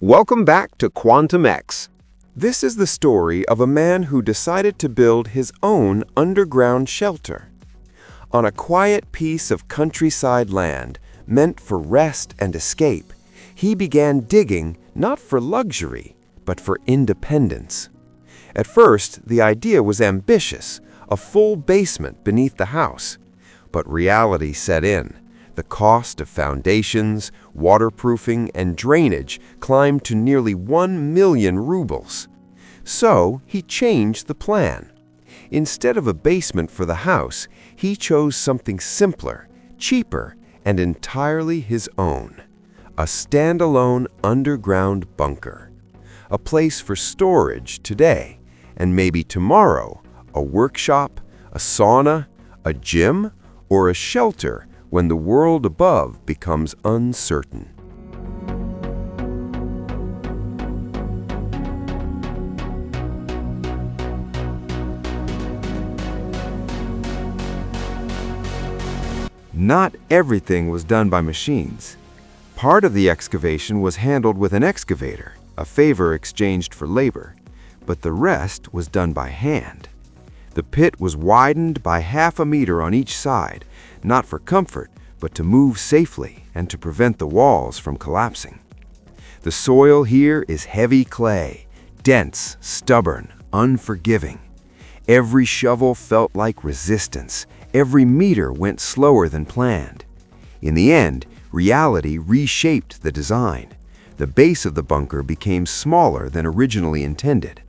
Welcome back to Quantum X. This is the story of a man who decided to build his own underground shelter. On a quiet piece of countryside land meant for rest and escape, he began digging not for luxury, but for independence. At first, the idea was ambitious, a full basement beneath the house. But reality set in. The cost of foundations, waterproofing, and drainage climbed to nearly 1 million rubles. So he changed the plan. Instead of a basement for the house, he chose something simpler, cheaper, and entirely his own. A standalone underground bunker. A place for storage today, and maybe tomorrow, a workshop, a sauna, a gym, or a shelter when the world above becomes uncertain. Not everything was done by machines. Part of the excavation was handled with an excavator, a favor exchanged for labor, but the rest was done by hand. The pit was widened by 1/2 meter on each side, not for comfort, but to move safely and to prevent the walls from collapsing. The soil here is heavy clay, dense, stubborn, unforgiving. Every shovel felt like resistance. Every meter went slower than planned. In the end, reality reshaped the design. The base of the bunker became smaller than originally intended.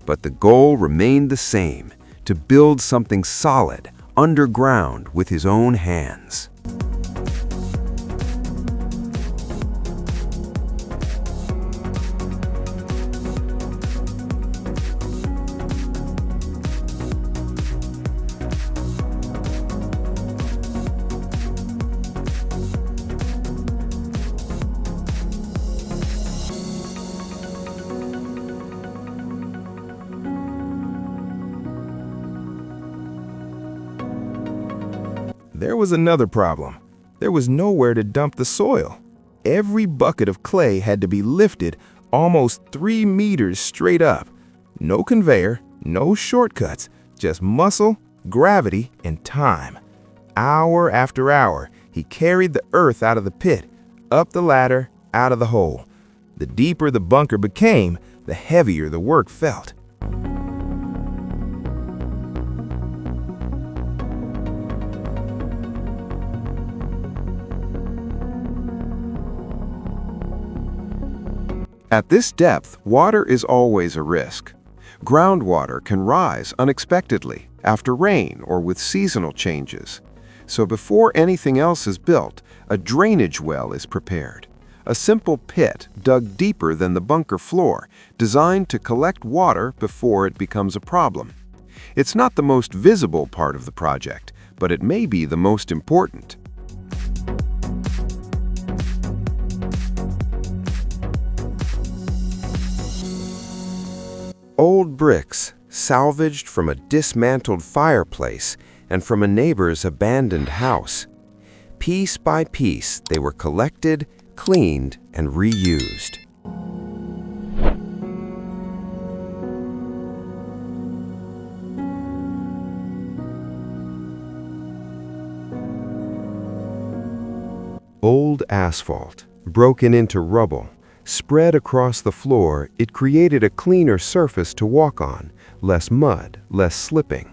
But the goal remained the same, to build something solid, underground, with his own hands. There was another problem. There was nowhere to dump the soil. Every bucket of clay had to be lifted almost 3 meters straight up. No conveyor, no shortcuts, just muscle, gravity, and time. Hour after hour, he carried the earth out of the pit, up the ladder, out of the hole. The deeper the bunker became, the heavier the work felt. At this depth, water is always a risk. Groundwater can rise unexpectedly after rain or with seasonal changes. So before anything else is built, a drainage well is prepared. A simple pit dug deeper than the bunker floor, designed to collect water before it becomes a problem. It's not the most visible part of the project, but it may be the most important. Old bricks, salvaged from a dismantled fireplace and from a neighbor's abandoned house. Piece by piece, they were collected, cleaned, and reused. Old asphalt, broken into rubble, spread across the floor, it created a cleaner surface to walk on, less mud, less slipping.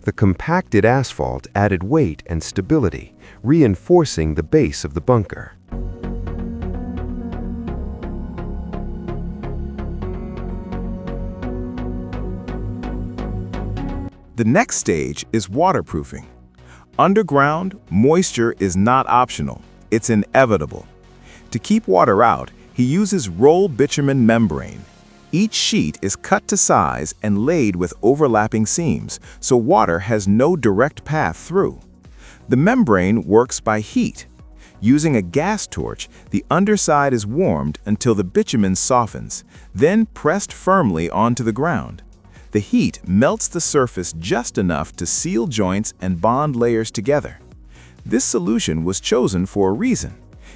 The compacted asphalt added weight and stability, reinforcing the base of the bunker. The next stage is waterproofing. Underground, moisture is not optional, it's inevitable. To keep water out, he uses roll bitumen membrane. Each sheet is cut to size and laid with overlapping seams, so water has no direct path through. The membrane works by heat. Using a gas torch, the underside is warmed until the bitumen softens, then pressed firmly onto the ground. The heat melts the surface just enough to seal joints and bond layers together. This solution was chosen for a reason.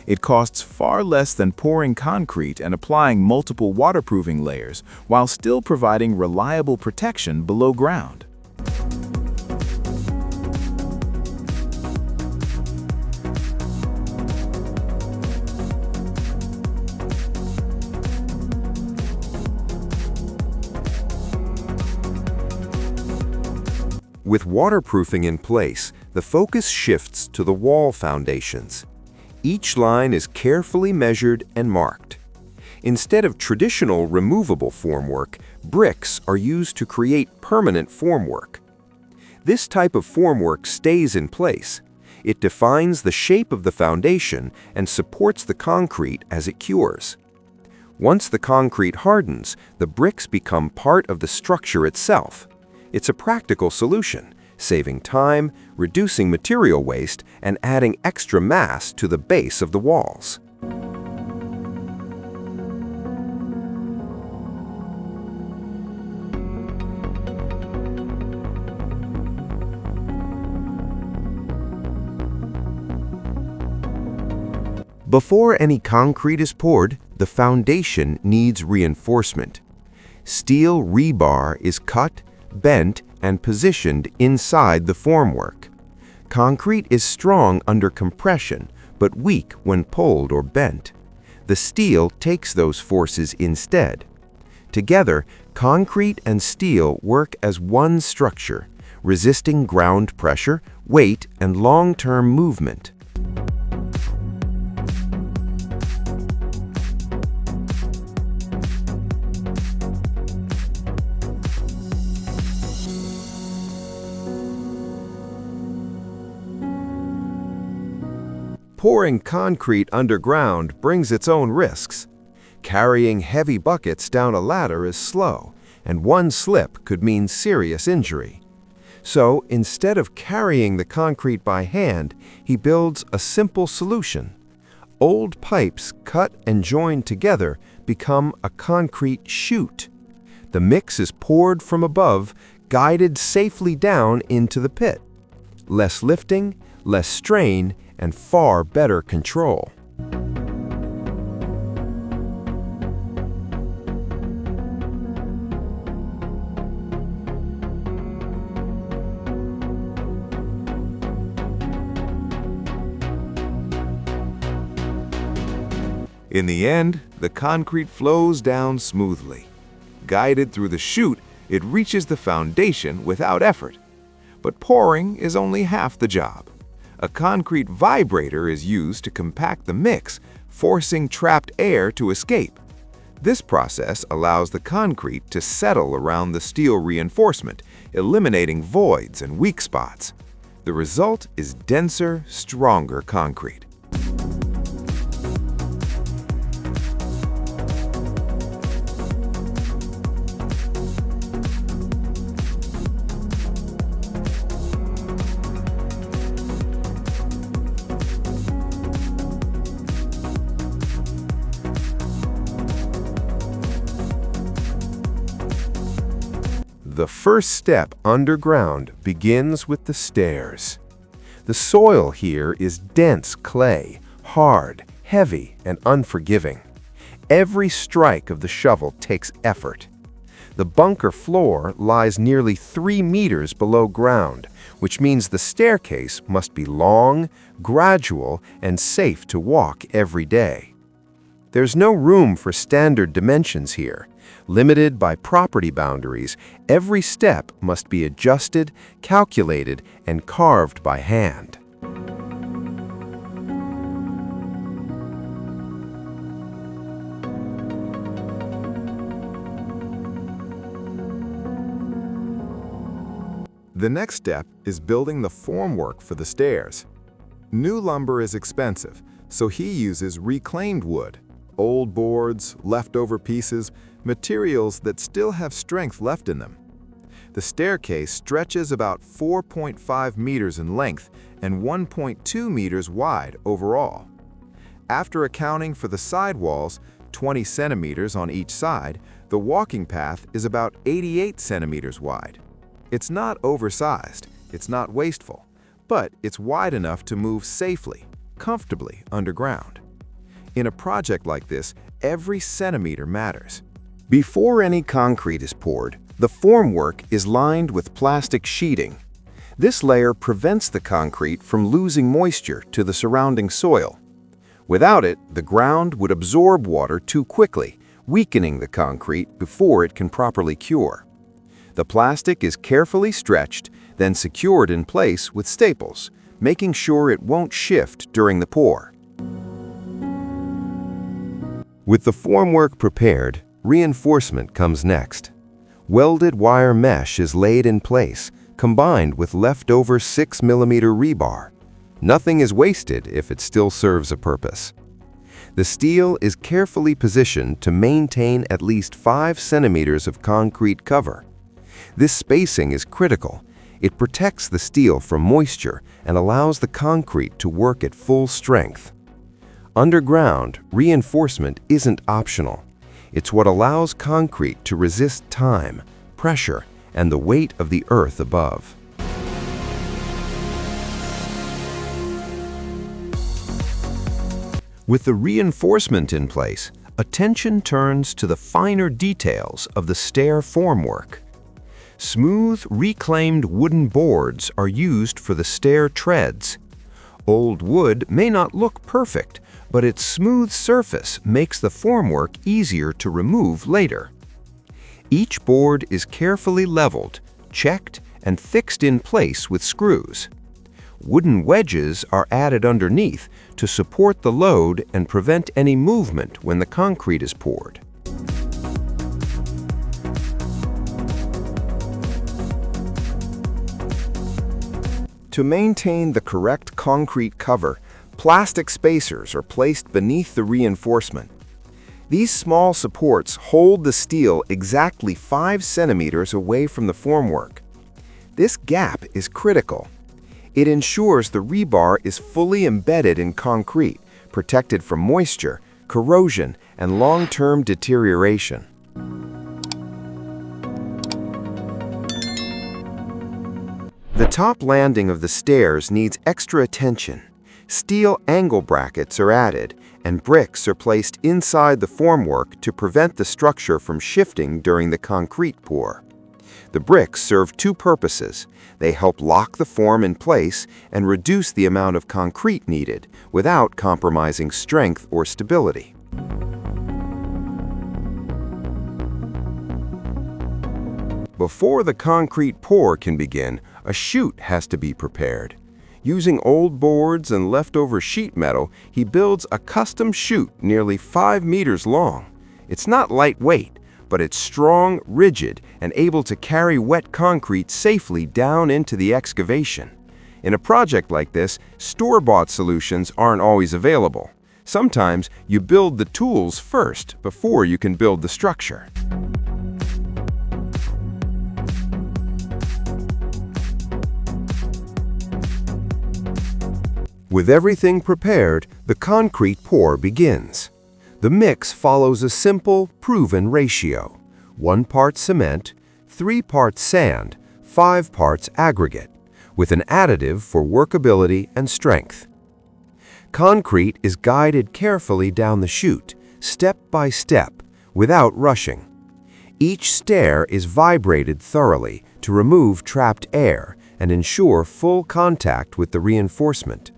It costs far less than pouring concrete and applying multiple waterproofing layers while still providing reliable protection below ground. With waterproofing in place, the focus shifts to the wall foundations. Each line is carefully measured and marked. Instead of traditional removable formwork, bricks are used to create permanent formwork. This type of formwork stays in place. It defines the shape of the foundation and supports the concrete as it cures. Once the concrete hardens, the bricks become part of the structure itself. It's a practical solution, saving time, reducing material waste, and adding extra mass to the base of the walls. Before any concrete is poured, the foundation needs reinforcement. Steel rebar is cut, bent, and positioned inside the formwork. Concrete is strong under compression, but weak when pulled or bent. The steel takes those forces instead. Together, concrete and steel work as one structure, resisting ground pressure, weight, and long-term movement. Pouring concrete underground brings its own risks. Carrying heavy buckets down a ladder is slow, and one slip could mean serious injury. So, instead of carrying the concrete by hand, he builds a simple solution. Old pipes cut and joined together become a concrete chute. The mix is poured from above, guided safely down into the pit. Less lifting, less strain, and far better control. In the end, the concrete flows down smoothly. Guided through the chute, it reaches the foundation without effort. But pouring is only half the job. A concrete vibrator is used to compact the mix, forcing trapped air to escape. This process allows the concrete to settle around the steel reinforcement, eliminating voids and weak spots. The result is denser, stronger concrete. The first step underground begins with the stairs. The soil here is dense clay, hard, heavy, and unforgiving. Every strike of the shovel takes effort. The bunker floor lies nearly 3 meters below ground, which means the staircase must be long, gradual, and safe to walk every day. There's no room for standard dimensions here. Limited by property boundaries, every step must be adjusted, calculated, and carved by hand. The next step is building the formwork for the stairs. New lumber is expensive, so he uses reclaimed wood, old boards, leftover pieces, materials that still have strength left in them. The staircase stretches about 4.5 meters in length and 1.2 meters wide overall. After accounting for the side walls, 20 centimeters on each side, the walking path is about 88 centimeters wide. It's not oversized, it's not wasteful, but it's wide enough to move safely, comfortably underground. In a project like this, every centimeter matters. Before any concrete is poured, the formwork is lined with plastic sheeting. This layer prevents the concrete from losing moisture to the surrounding soil. Without it, the ground would absorb water too quickly, weakening the concrete before it can properly cure. The plastic is carefully stretched, then secured in place with staples, making sure it won't shift during the pour. With the formwork prepared, reinforcement comes next. Welded wire mesh is laid in place, combined with leftover 6mm rebar. Nothing is wasted if it still serves a purpose. The steel is carefully positioned to maintain at least 5 centimeters of concrete cover. This spacing is critical. It protects the steel from moisture and allows the concrete to work at full strength. Underground, reinforcement isn't optional. It's what allows concrete to resist time, pressure, and the weight of the earth above. With the reinforcement in place, attention turns to the finer details of the stair formwork. Smooth, reclaimed wooden boards are used for the stair treads. Old wood may not look perfect, but its smooth surface makes the formwork easier to remove later. Each board is carefully leveled, checked, and fixed in place with screws. Wooden wedges are added underneath to support the load and prevent any movement when the concrete is poured. To maintain the correct concrete cover, plastic spacers are placed beneath the reinforcement. These small supports hold the steel exactly 5 centimeters away from the formwork. This gap is critical. It ensures the rebar is fully embedded in concrete, protected from moisture, corrosion, and long-term deterioration. The top landing of the stairs needs extra attention. Steel angle brackets are added, and bricks are placed inside the formwork to prevent the structure from shifting during the concrete pour. The bricks serve 2 purposes. They help lock the form in place and reduce the amount of concrete needed without compromising strength or stability. Before the concrete pour can begin, a chute has to be prepared. Using old boards and leftover sheet metal, he builds a custom chute nearly 5 meters long. It's not lightweight, but it's strong, rigid, and able to carry wet concrete safely down into the excavation. In a project like this, store-bought solutions aren't always available. Sometimes you build the tools first before you can build the structure. With everything prepared, the concrete pour begins. The mix follows a simple, proven ratio: 1 part cement, 3 parts sand, 5 parts aggregate, with an additive for workability and strength. Concrete is guided carefully down the chute, step by step, without rushing. Each stair is vibrated thoroughly to remove trapped air and ensure full contact with the reinforcement.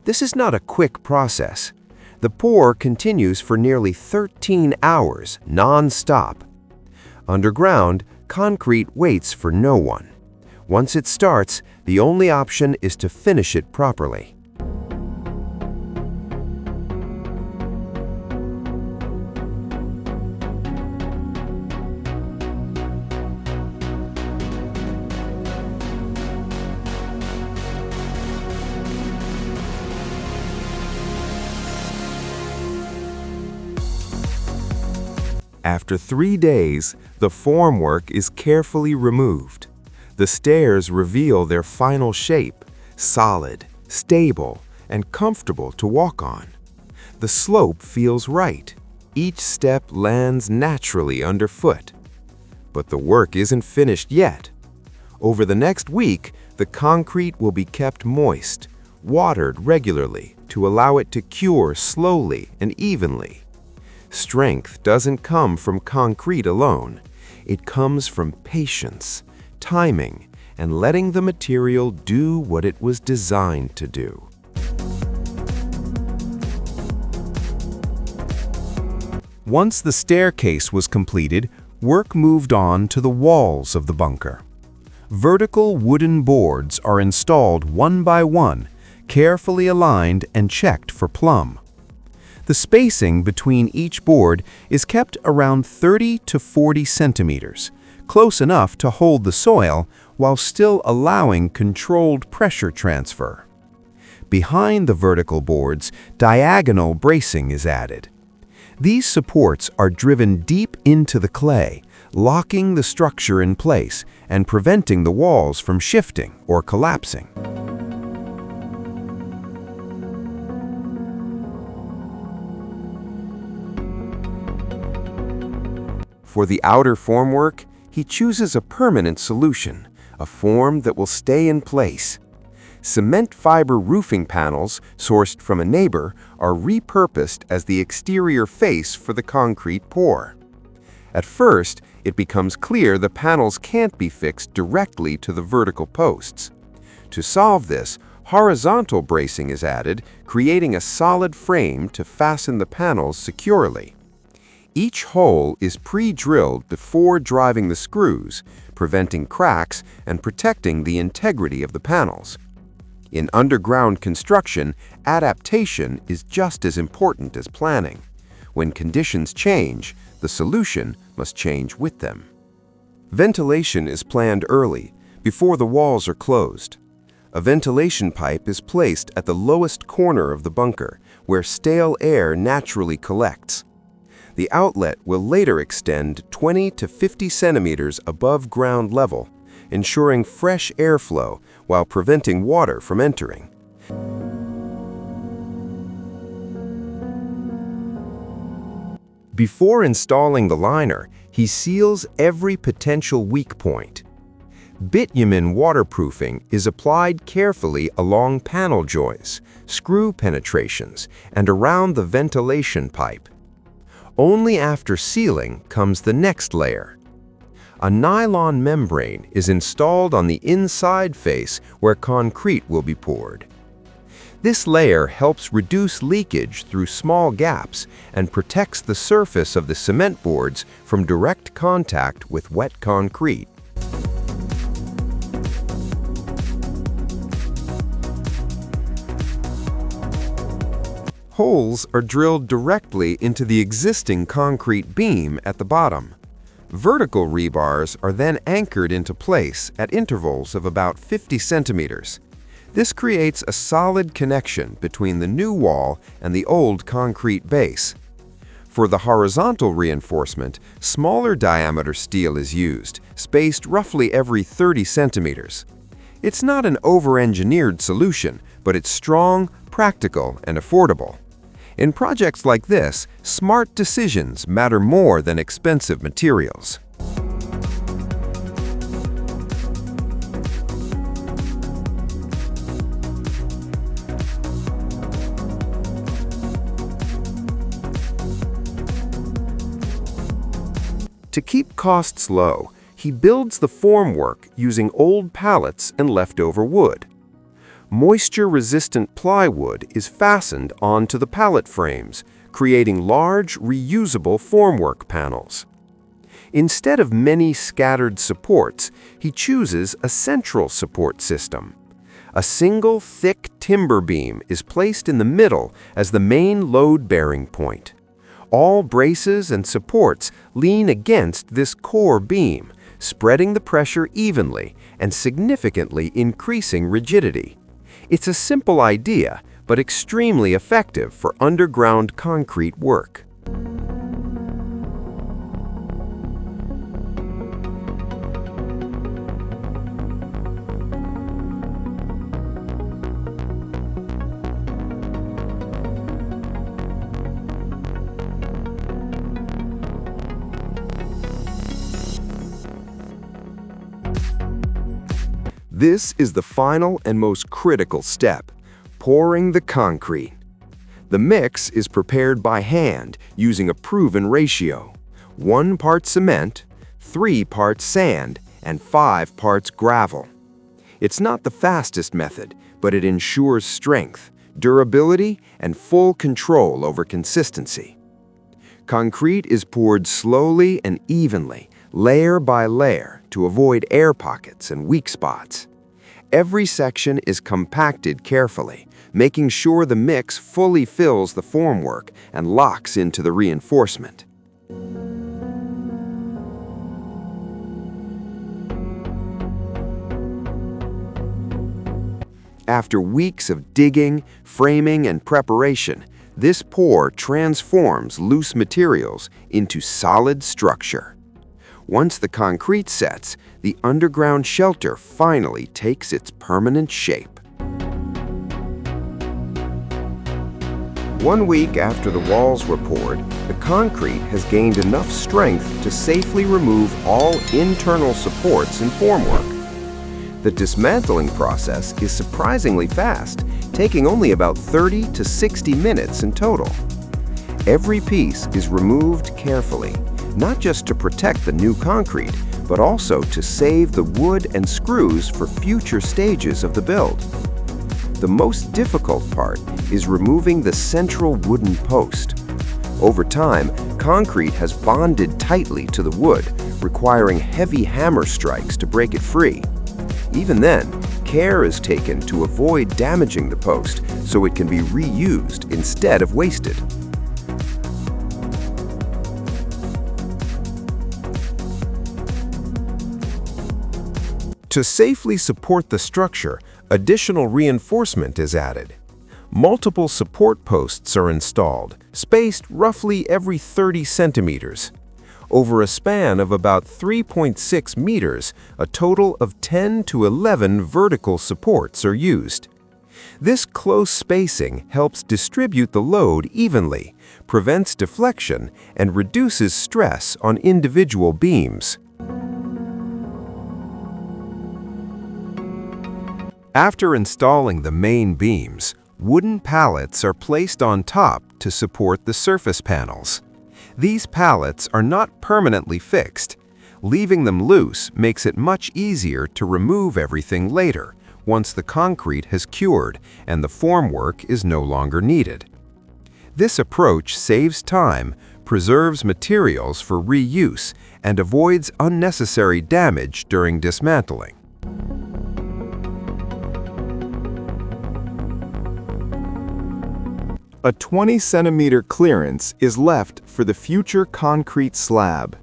This is not a quick process. The pour continues for nearly 13 hours, non-stop. Underground, concrete waits for no one. Once it starts, the only option is to finish it properly. After 3 days, the formwork is carefully removed. The stairs reveal their final shape: solid, stable, and comfortable to walk on. The slope feels right. Each step lands naturally underfoot. But the work isn't finished yet. Over the next week, the concrete will be kept moist, watered regularly to allow it to cure slowly and evenly. Strength doesn't come from concrete alone. It comes from patience, timing, and letting the material do what it was designed to do. Once the staircase was completed, work moved on to the walls of the bunker. Vertical wooden boards are installed one by one, carefully aligned and checked for plumb. The spacing between each board is kept around 30 to 40 centimeters, close enough to hold the soil while still allowing controlled pressure transfer. Behind the vertical boards, diagonal bracing is added. These supports are driven deep into the clay, locking the structure in place and preventing the walls from shifting or collapsing. For the outer formwork, he chooses a permanent solution, a form that will stay in place. Cement fiber roofing panels, sourced from a neighbor, are repurposed as the exterior face for the concrete pour. At first, it becomes clear the panels can't be fixed directly to the vertical posts. To solve this, horizontal bracing is added, creating a solid frame to fasten the panels securely. Each hole is pre-drilled before driving the screws, preventing cracks and protecting the integrity of the panels. In underground construction, adaptation is just as important as planning. When conditions change, the solution must change with them. Ventilation is planned early, before the walls are closed. A ventilation pipe is placed at the lowest corner of the bunker, where stale air naturally collects. The outlet will later extend 20 to 50 centimeters above ground level, ensuring fresh airflow while preventing water from entering. Before installing the liner, he seals every potential weak point. Bitumen waterproofing is applied carefully along panel joists, screw penetrations, and around the ventilation pipe. Only after sealing comes the next layer. A nylon membrane is installed on the inside face where concrete will be poured. This layer helps reduce leakage through small gaps and protects the surface of the cement boards from direct contact with wet concrete. Holes are drilled directly into the existing concrete beam at the bottom. Vertical rebars are then anchored into place at intervals of about 50 centimeters. This creates a solid connection between the new wall and the old concrete base. For the horizontal reinforcement, smaller diameter steel is used, spaced roughly every 30 centimeters. It's not an over-engineered solution, but it's strong, practical, and affordable. In projects like this, smart decisions matter more than expensive materials. To keep costs low, he builds the formwork using old pallets and leftover wood. Moisture-resistant plywood is fastened onto the pallet frames, creating large, reusable formwork panels. Instead of many scattered supports, he chooses a central support system. A single thick timber beam is placed in the middle as the main load-bearing point. All braces and supports lean against this core beam, spreading the pressure evenly and significantly increasing rigidity. It's a simple idea, but extremely effective for underground concrete work. This is the final and most critical step, pouring the concrete. The mix is prepared by hand using a proven ratio: 1 part cement, 3 parts sand, and 5 parts gravel. It's not the fastest method, but it ensures strength, durability, and full control over consistency. Concrete is poured slowly and evenly, layer by layer, to avoid air pockets and weak spots. Every section is compacted carefully, making sure the mix fully fills the formwork and locks into the reinforcement. After weeks of digging, framing, and preparation, this pour transforms loose materials into solid structure. Once the concrete sets, the underground shelter finally takes its permanent shape. 1 week after the walls were poured, the concrete has gained enough strength to safely remove all internal supports and formwork. The dismantling process is surprisingly fast, taking only about 30 to 60 minutes in total. Every piece is removed carefully, not just to protect the new concrete, but also to save the wood and screws for future stages of the build. The most difficult part is removing the central wooden post. Over time, concrete has bonded tightly to the wood, requiring heavy hammer strikes to break it free. Even then, care is taken to avoid damaging the post so it can be reused instead of wasted. To safely support the structure, additional reinforcement is added. Multiple support posts are installed, spaced roughly every 30 centimeters. Over a span of about 3.6 meters, a total of 10 to 11 vertical supports are used. This close spacing helps distribute the load evenly, prevents deflection, and reduces stress on individual beams. After installing the main beams, wooden pallets are placed on top to support the surface panels. These pallets are not permanently fixed. Leaving them loose makes it much easier to remove everything later, once the concrete has cured and the formwork is no longer needed. This approach saves time, preserves materials for reuse, and avoids unnecessary damage during dismantling. A 20-centimeter clearance is left for the future concrete slab.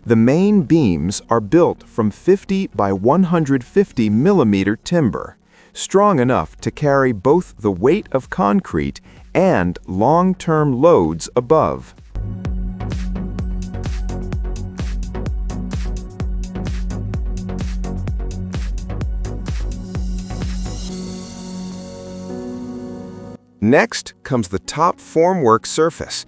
The main beams are built from 50 by 150 millimeter timber, strong enough to carry both the weight of concrete and long-term loads above. Next comes the top formwork surface.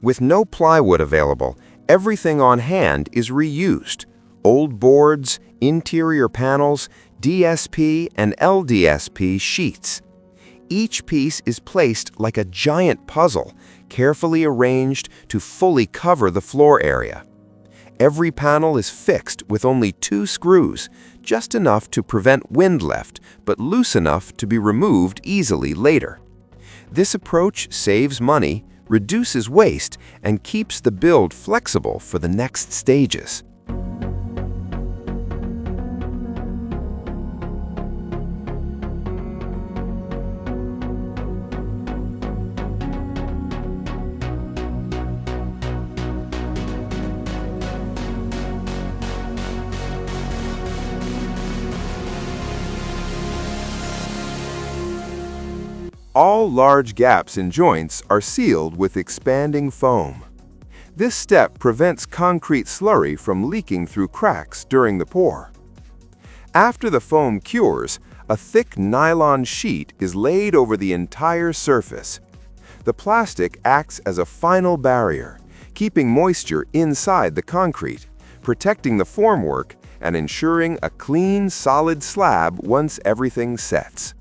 With no plywood available, everything on hand is reused. Old boards, interior panels, DSP and LDSP sheets. Each piece is placed like a giant puzzle, carefully arranged to fully cover the floor area. Every panel is fixed with only 2 screws, just enough to prevent wind lift, but loose enough to be removed easily later. This approach saves money, reduces waste, and keeps the build flexible for the next stages. All large gaps in joints are sealed with expanding foam. This step prevents concrete slurry from leaking through cracks during the pour. After the foam cures, a thick nylon sheet is laid over the entire surface. The plastic acts as a final barrier, keeping moisture inside the concrete, protecting the formwork, and ensuring a clean, solid slab once everything sets.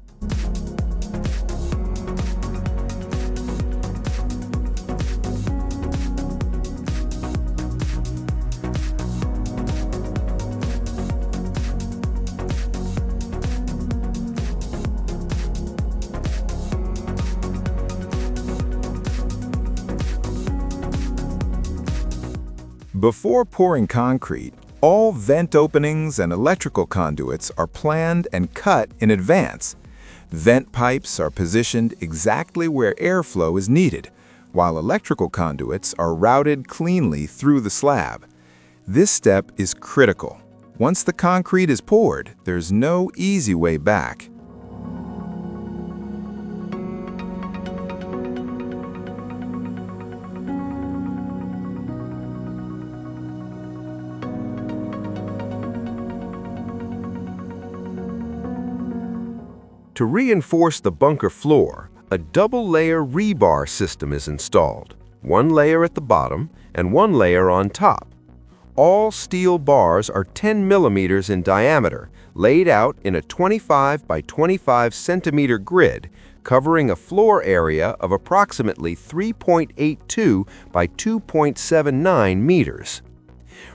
Before pouring concrete, all vent openings and electrical conduits are planned and cut in advance. Vent pipes are positioned exactly where airflow is needed, while electrical conduits are routed cleanly through the slab. This step is critical. Once the concrete is poured, there's no easy way back. To reinforce the bunker floor, a double-layer rebar system is installed, one layer at the bottom and one layer on top. All steel bars are 10 millimeters in diameter, laid out in a 25 by 25 centimeter grid, covering a floor area of approximately 3.82 by 2.79 meters.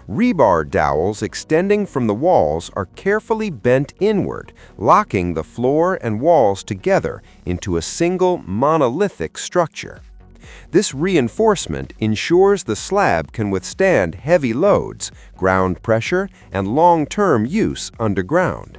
Rebar dowels extending from the walls are carefully bent inward, locking the floor and walls together into a single monolithic structure. This reinforcement ensures the slab can withstand heavy loads, ground pressure, and long-term use underground.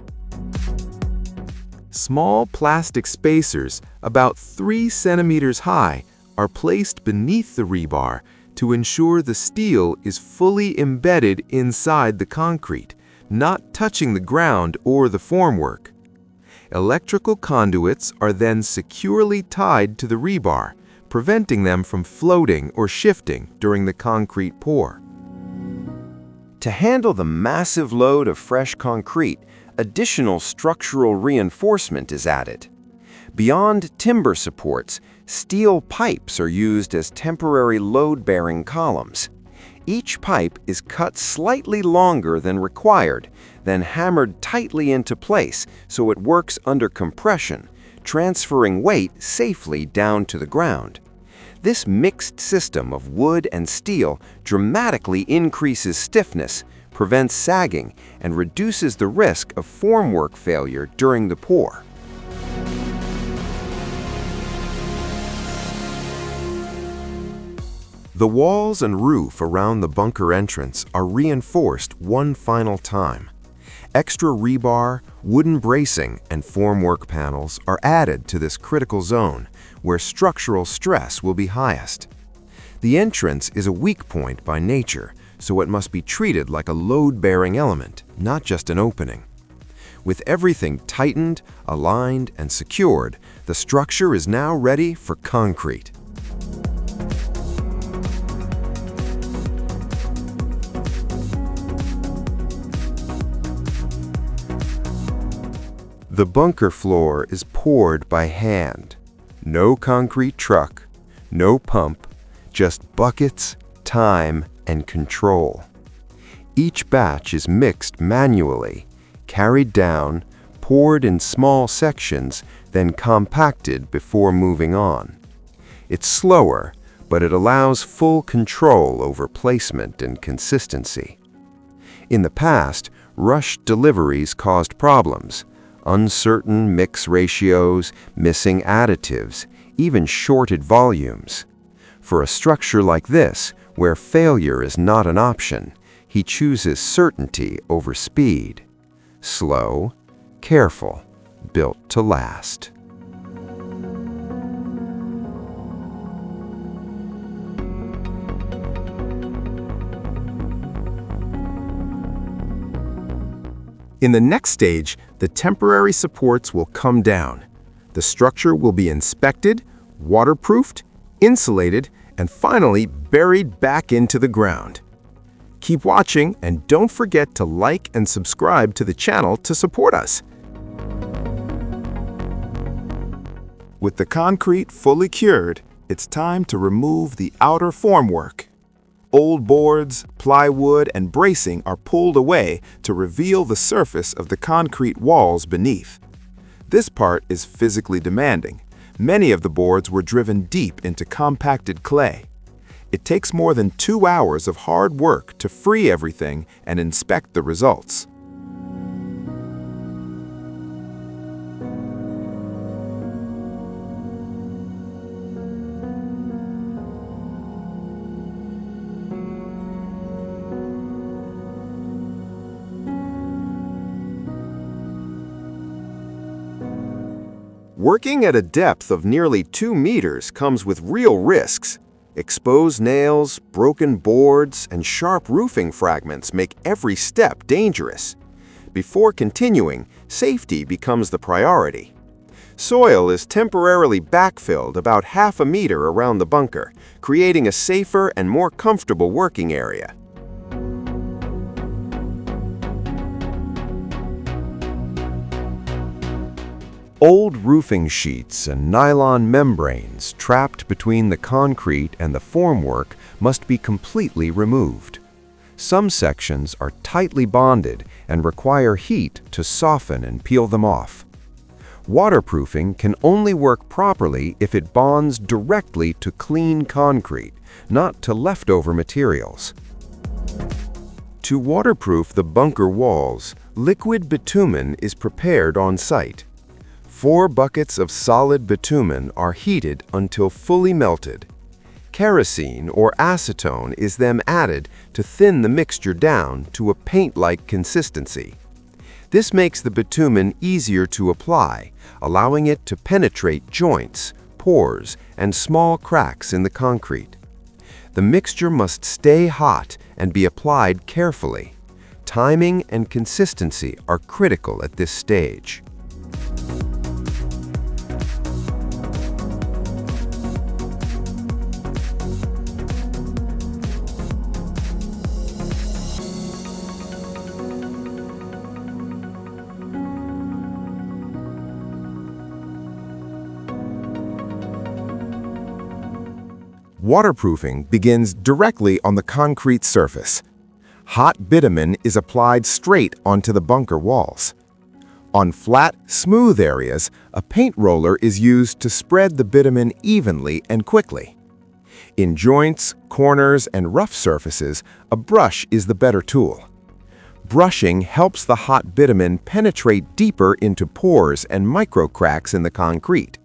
Small plastic spacers, about 3 centimeters high, are placed beneath the rebar to ensure the steel is fully embedded inside the concrete, not touching the ground or the formwork. Electrical conduits are then securely tied to the rebar, preventing them from floating or shifting during the concrete pour. To handle the massive load of fresh concrete, additional structural reinforcement is added. Beyond timber supports, steel pipes are used as temporary load-bearing columns. Each pipe is cut slightly longer than required, then hammered tightly into place so it works under compression, transferring weight safely down to the ground. This mixed system of wood and steel dramatically increases stiffness, prevents sagging, and reduces the risk of formwork failure during the pour. The walls and roof around the bunker entrance are reinforced one final time. Extra rebar, wooden bracing, and formwork panels are added to this critical zone, where structural stress will be highest. The entrance is a weak point by nature, so it must be treated like a load-bearing element, not just an opening. With everything tightened, aligned, and secured, the structure is now ready for concrete. The bunker floor is poured by hand. No concrete truck, no pump, just buckets, time, and control. Each batch is mixed manually, carried down, poured in small sections, then compacted before moving on. It's slower, but it allows full control over placement and consistency. In the past, rushed deliveries caused problems. Uncertain mix ratios, missing additives, even shorted volumes. For a structure like this, where failure is not an option, he chooses certainty over speed. Slow, careful, built to last. In the next stage, the temporary supports will come down. The structure will be inspected, waterproofed, insulated, and finally buried back into the ground. Keep watching and don't forget to like and subscribe to the channel to support us. With the concrete fully cured, it's time to remove the outer formwork. Old boards, plywood, and bracing are pulled away to reveal the surface of the concrete walls beneath. This part is physically demanding. Many of the boards were driven deep into compacted clay. It takes more than 2 hours of hard work to free everything and inspect the results. Working at a depth of nearly 2 meters comes with real risks. Exposed nails, broken boards, and sharp roofing fragments make every step dangerous. Before continuing, safety becomes the priority. Soil is temporarily backfilled about half a meter around the bunker, creating a safer and more comfortable working area. Old roofing sheets and nylon membranes trapped between the concrete and the formwork must be completely removed. Some sections are tightly bonded and require heat to soften and peel them off. Waterproofing can only work properly if it bonds directly to clean concrete, not to leftover materials. To waterproof the bunker walls, liquid bitumen is prepared on site. 4 buckets of solid bitumen are heated until fully melted. Kerosene or acetone is then added to thin the mixture down to a paint-like consistency. This makes the bitumen easier to apply, allowing it to penetrate joints, pores, and small cracks in the concrete. The mixture must stay hot and be applied carefully. Timing and consistency are critical at this stage. Waterproofing begins directly on the concrete surface. Hot bitumen is applied straight onto the bunker walls. On flat, smooth areas, a paint roller is used to spread the bitumen evenly and quickly. In joints, corners, and rough surfaces, a brush is the better tool. Brushing helps the hot bitumen penetrate deeper into pores and micro cracks in the concrete.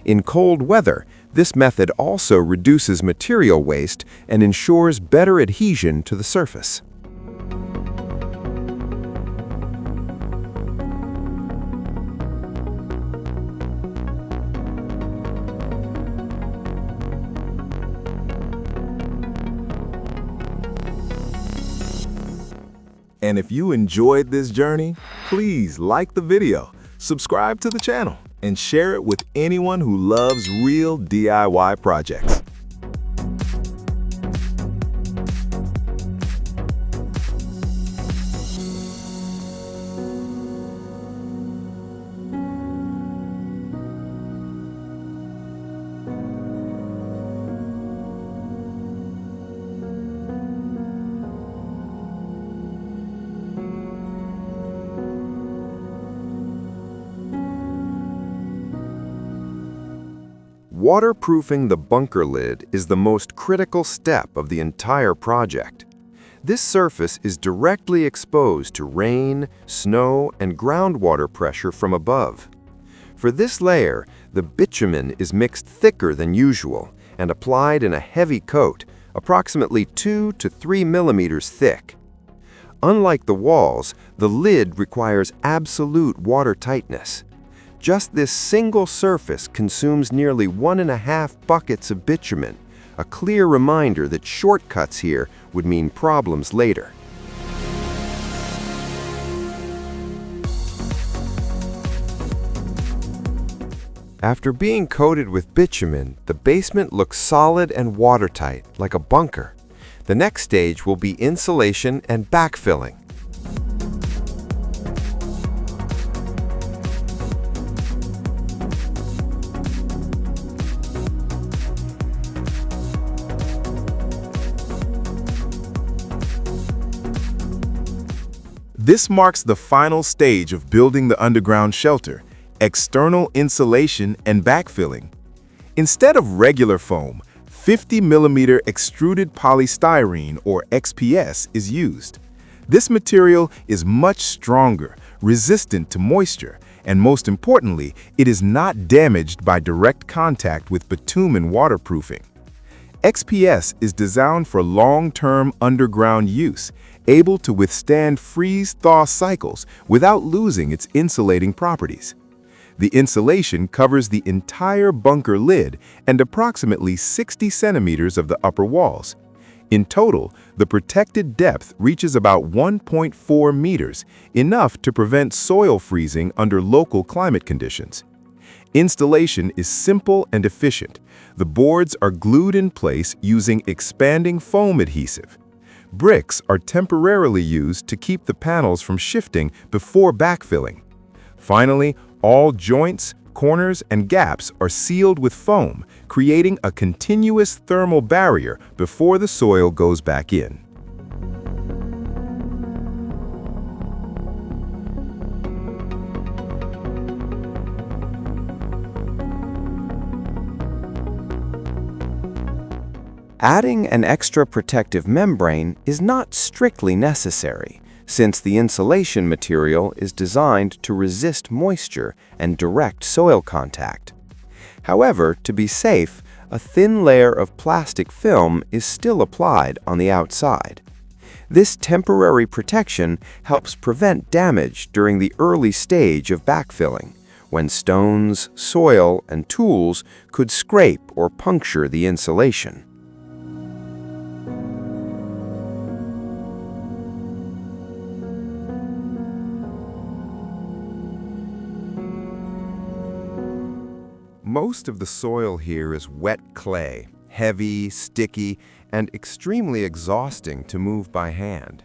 In cold weather, this method also reduces material waste and ensures better adhesion to the surface. And if you enjoyed this journey, please like the video, subscribe to the channel, and share it with anyone who loves real DIY projects. Waterproofing the bunker lid is the most critical step of the entire project. This surface is directly exposed to rain, snow, and groundwater pressure from above. For this layer, the bitumen is mixed thicker than usual and applied in a heavy coat, approximately 2 to 3 millimeters thick. Unlike the walls, the lid requires absolute water tightness. Just this single surface consumes nearly 1.5 buckets of bitumen, a clear reminder that shortcuts here would mean problems later. After being coated with bitumen, the basement looks solid and watertight, like a bunker. The next stage will be insulation and backfilling. This marks the final stage of building the underground shelter, external insulation and backfilling. Instead of regular foam, 50mm extruded polystyrene, or XPS, is used. This material is much stronger, resistant to moisture, and most importantly, it is not damaged by direct contact with bitumen waterproofing. XPS is designed for long-term underground use, able to withstand freeze-thaw cycles without losing its insulating properties. The insulation covers the entire bunker lid and approximately 60 centimeters of the upper walls. In total, the protected depth reaches about 1.4 meters, enough to prevent soil freezing under local climate conditions. Installation is simple and efficient. The boards are glued in place using expanding foam adhesive. Bricks are temporarily used to keep the panels from shifting before backfilling. Finally, all joints, corners, and gaps are sealed with foam, creating a continuous thermal barrier before the soil goes back in. Adding an extra protective membrane is not strictly necessary, since the insulation material is designed to resist moisture and direct soil contact. However, to be safe, a thin layer of plastic film is still applied on the outside. This temporary protection helps prevent damage during the early stage of backfilling, when stones, soil, and tools could scrape or puncture the insulation. Most of the soil here is wet clay, heavy, sticky, and extremely exhausting to move by hand.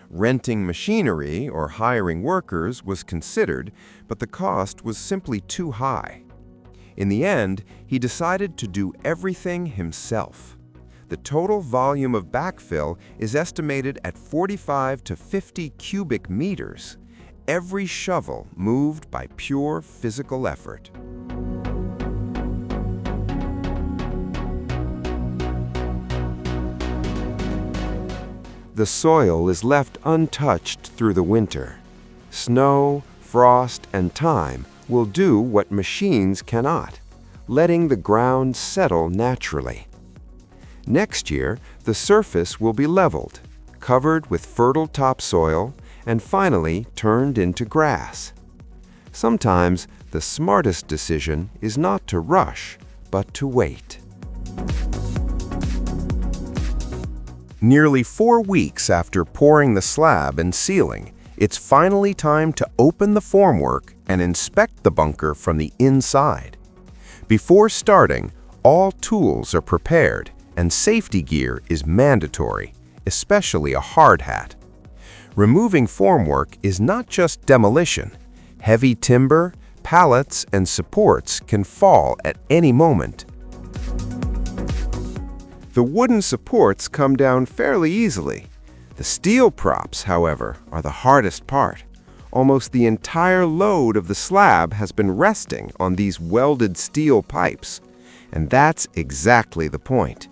Renting machinery or hiring workers was considered, but the cost was simply too high. In the end, he decided to do everything himself. The total volume of backfill is estimated at 45 to 50 cubic meters. Every shovel moved by pure physical effort. The soil is left untouched through the winter. Snow, frost, and time will do what machines cannot, letting the ground settle naturally. Next year, the surface will be leveled, covered with fertile topsoil, and finally turned into grass. Sometimes the smartest decision is not to rush, but to wait. Nearly 4 weeks after pouring the slab and sealing, it's finally time to open the formwork and inspect the bunker from the inside. Before starting, all tools are prepared and safety gear is mandatory, especially a hard hat. Removing formwork is not just demolition. Heavy timber, pallets, and supports can fall at any moment. The wooden supports come down fairly easily. The steel props, however, are the hardest part. Almost the entire load of the slab has been resting on these welded steel pipes. And that's exactly the point.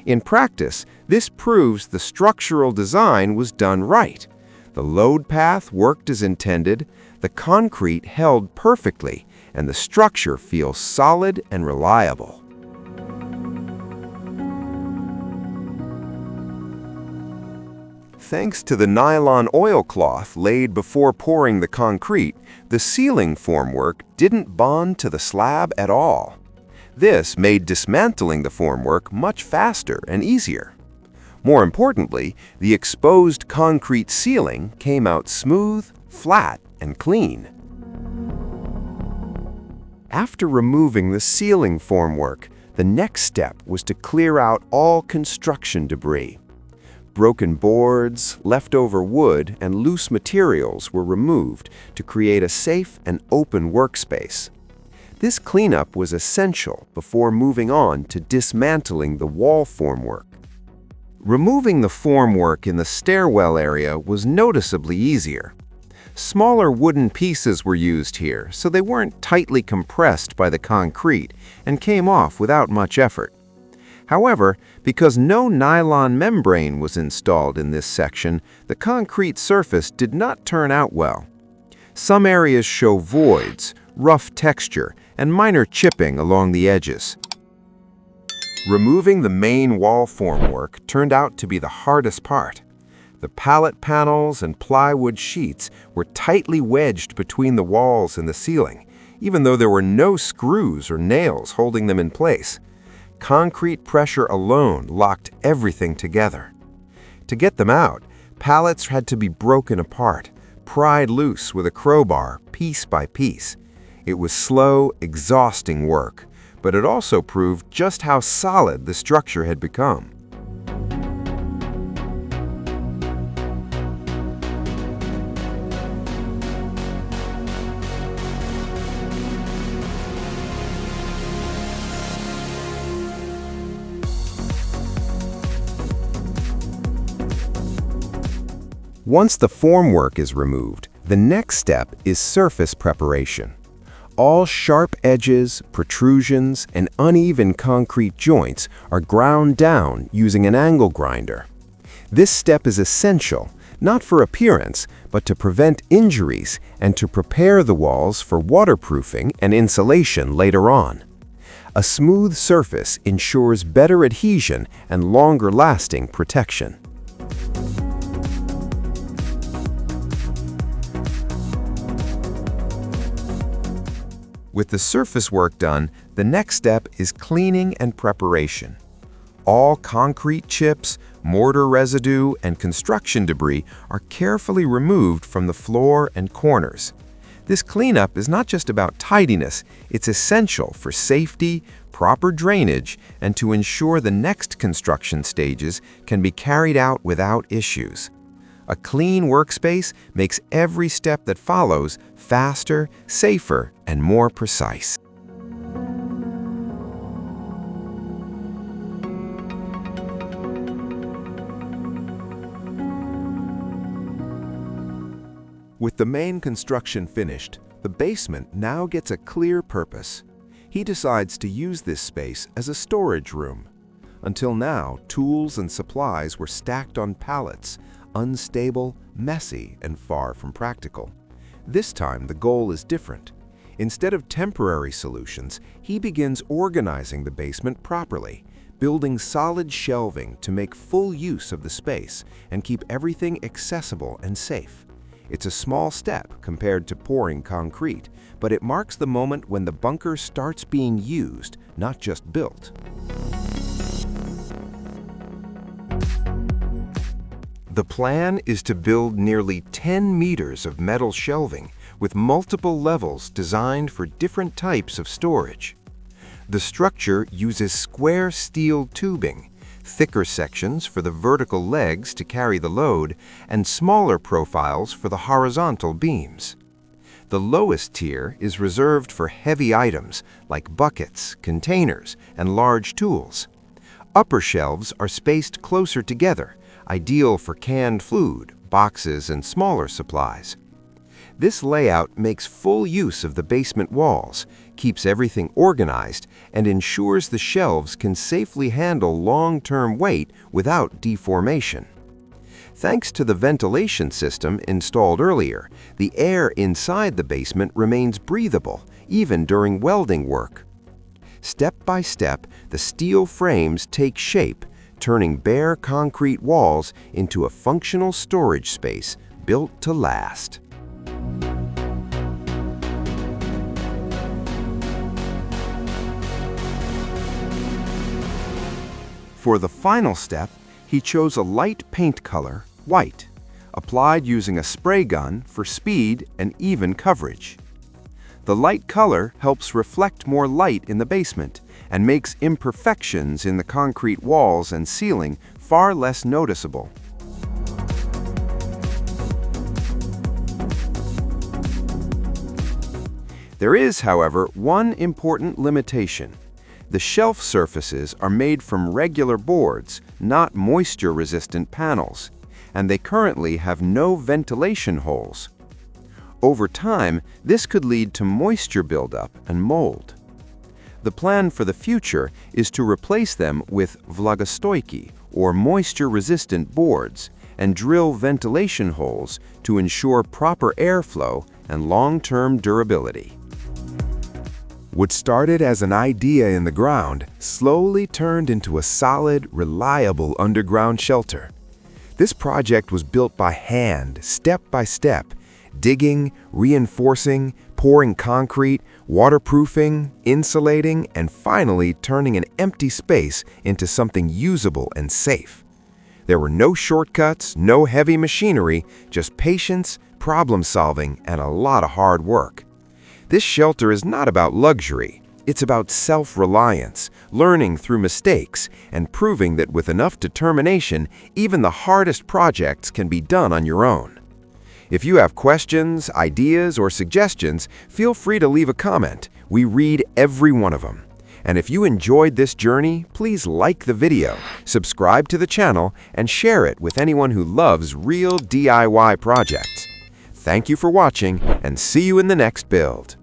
In practice, this proves the structural design was done right. The load path worked as intended, the concrete held perfectly, and the structure feels solid and reliable. Thanks to the nylon oilcloth laid before pouring the concrete, the ceiling formwork didn't bond to the slab at all. This made dismantling the formwork much faster and easier. More importantly, the exposed concrete ceiling came out smooth, flat, and clean. After removing the ceiling formwork, the next step was to clear out all construction debris. Broken boards, leftover wood, and loose materials were removed to create a safe and open workspace. This cleanup was essential before moving on to dismantling the wall formwork. Removing the formwork in the stairwell area was noticeably easier. Smaller wooden pieces were used here, so they weren't tightly compressed by the concrete and came off without much effort. However, because no nylon membrane was installed in this section, the concrete surface did not turn out well. Some areas show voids, rough texture, and minor chipping along the edges. Removing the main wall formwork turned out to be the hardest part. The pallet panels and plywood sheets were tightly wedged between the walls and the ceiling, even though there were no screws or nails holding them in place. Concrete pressure alone locked everything together. To get them out, pallets had to be broken apart, pried loose with a crowbar, piece by piece. It was slow, exhausting work, but it also proved just how solid the structure had become. Once the formwork is removed, the next step is surface preparation. All sharp edges, protrusions, and uneven concrete joints are ground down using an angle grinder. This step is essential, not for appearance, but to prevent injuries and to prepare the walls for waterproofing and insulation later on. A smooth surface ensures better adhesion and longer-lasting protection. With the surface work done, the next step is cleaning and preparation. All concrete chips, mortar residue, and construction debris are carefully removed from the floor and corners. This cleanup is not just about tidiness, it's essential for safety, proper drainage, and to ensure the next construction stages can be carried out without issues. A clean workspace makes every step that follows faster, safer, and more precise. With the main construction finished, the basement now gets a clear purpose. He decides to use this space as a storage room. Until now, tools and supplies were stacked on pallets, unstable, messy, and far from practical. This time, the goal is different. Instead of temporary solutions, he begins organizing the basement properly, building solid shelving to make full use of the space and keep everything accessible and safe. It's a small step compared to pouring concrete, but it marks the moment when the bunker starts being used, not just built. The plan is to build nearly 10 meters of metal shelving with multiple levels designed for different types of storage. The structure uses square steel tubing, thicker sections for the vertical legs to carry the load, and smaller profiles for the horizontal beams. The lowest tier is reserved for heavy items like buckets, containers, and large tools. Upper shelves are spaced closer together, ideal for canned food, boxes, and smaller supplies. This layout makes full use of the basement walls, keeps everything organized, and ensures the shelves can safely handle long-term weight without deformation. Thanks to the ventilation system installed earlier, the air inside the basement remains breathable, even during welding work. Step by step, the steel frames take shape, turning bare concrete walls into a functional storage space built to last. For the final step, he chose a light paint color, white, applied using a spray gun for speed and even coverage. The light color helps reflect more light in the basement and makes imperfections in the concrete walls and ceiling far less noticeable. There is, however, one important limitation. The shelf surfaces are made from regular boards, not moisture-resistant panels, and they currently have no ventilation holes. Over time, this could lead to moisture buildup and mold. The plan for the future is to replace them with vlagostoiki, or moisture-resistant boards, and drill ventilation holes to ensure proper airflow and long-term durability. What started as an idea in the ground slowly turned into a solid, reliable underground shelter. This project was built by hand, step by step, digging, reinforcing, pouring concrete, waterproofing, insulating, and finally turning an empty space into something usable and safe. There were no shortcuts, no heavy machinery, just patience, problem solving, and a lot of hard work. This shelter is not about luxury. It's about self-reliance, learning through mistakes, and proving that with enough determination, even the hardest projects can be done on your own. If you have questions, ideas, or suggestions, feel free to leave a comment. We read every one of them. And if you enjoyed this journey, please like the video, subscribe to the channel, and share it with anyone who loves real DIY projects. Thank you for watching, and see you in the next build.